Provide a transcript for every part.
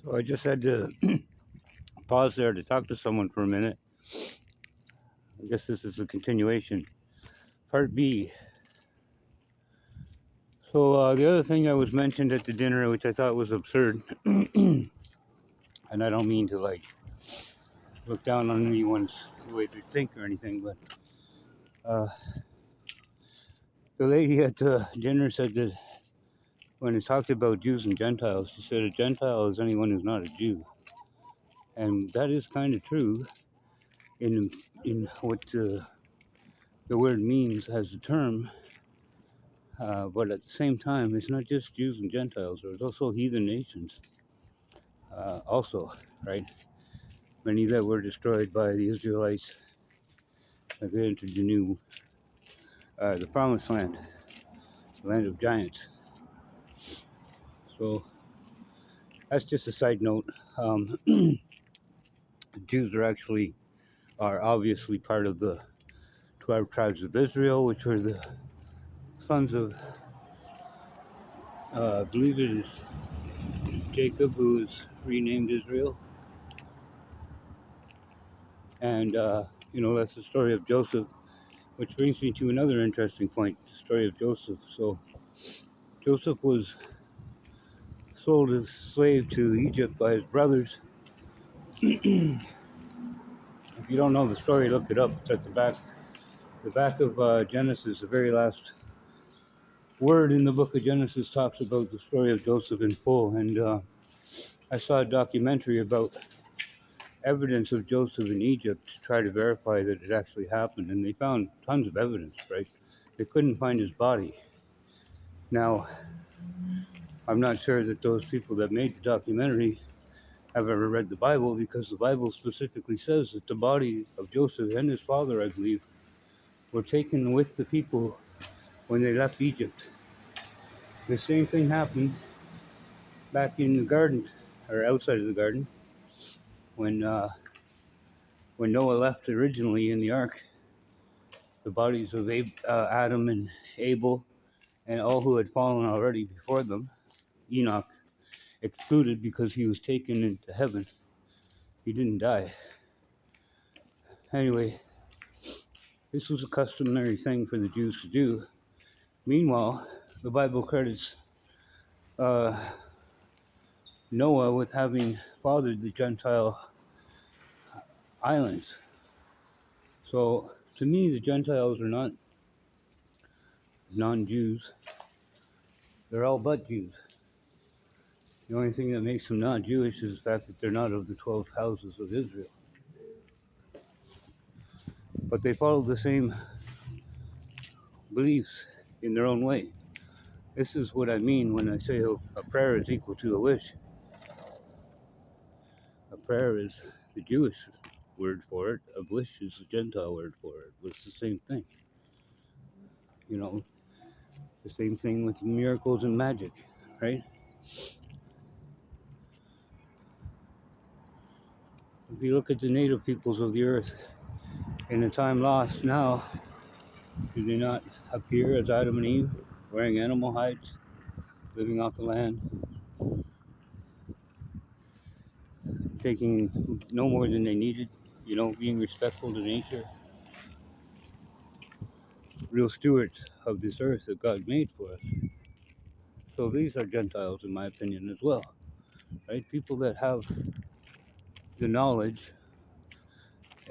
So I just had to pause there to talk to someone for a minute. I guess this is a continuation. Part B. So the other thing that was mentioned at the dinner, which I thought was absurd, and I don't mean to like look down on anyone's way they think or anything, but uh, the lady at the dinner said that when it talked about Jews and Gentiles, she said a Gentile is anyone who's not a Jew, and that is kind of true in what the word means as a term. But at the same time, it's not just Jews and Gentiles. There's also heathen nations. Also, right? Many that were destroyed by the Israelites as they entered the promised land, the land of giants. So that's just a side note. The Jews are obviously part of the 12 tribes of Israel, which were the sons of, I believe it is Jacob, who is renamed Israel. And, that's the story of Joseph, which brings me to another interesting point, the story of Joseph. So Joseph was sold as a slave to Egypt by his brothers. If you don't know the story, look it up. It's at the back. The back of Genesis, the very last word in the book of Genesis talks about the story of Joseph in full. And I saw a documentary about evidence of Joseph in Egypt to try to verify that it actually happened. And they found tons of evidence, right? They couldn't find his body. Now, I'm not sure that those people that made the documentary have ever read the Bible, because the Bible specifically says that the body of Joseph and his father, I believe, were taken with the people when they left Egypt. The same thing happened back in the garden, or outside of the garden, when Noah left originally in the ark. The bodies of Adam and Abel and all who had fallen already before them, Enoch excluded because he was taken into heaven. He didn't die. Anyway, this was a customary thing for the Jews to do. Meanwhile, the Bible credits uh, Noah with having fathered the Gentile islands. So, to me, the Gentiles are not non-Jews. They're all but Jews. The only thing that makes them not Jewish is the fact that they're not of the 12 houses of Israel. But they follow the same beliefs in their own way. This is what I mean when I say a prayer is equal to a wish. A prayer is the Jewish word for it. A wish is the Gentile word for it. But it's the same thing. You know, the same thing with miracles and magic, right? If you look at the native peoples of the earth in the time lost now, do they not appear as Adam and Eve, wearing animal hides, living off the land, taking no more than they needed, being respectful to nature, real stewards of this earth that God made for us? So these are Gentiles, in my opinion, as well, right? People that have the knowledge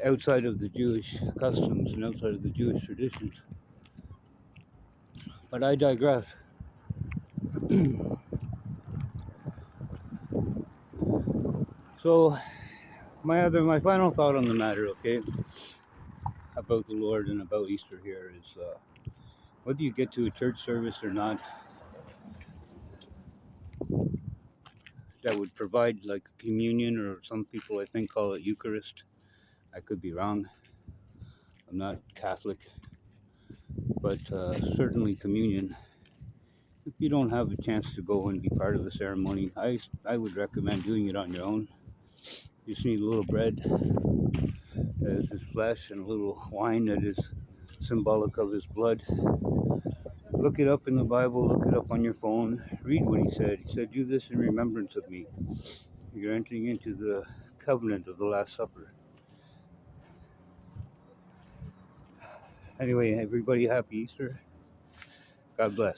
outside of the Jewish customs and outside of the Jewish traditions. But I digress. So my final thought on the matter, okay, about the Lord and about Easter here is whether you get to a church service or not that would provide like communion, or some people I think call it Eucharist. I could be wrong. I'm not Catholic, but certainly communion. If you don't have a chance to go and be part of the ceremony, I would recommend doing it on your own. You just need a little bread that is his flesh and a little wine that is symbolic of his blood. Look it up in the Bible, look it up on your phone, read what he said. He said, do this in remembrance of me. You're entering into the covenant of the Last Supper. Anyway, everybody, happy Easter. God bless.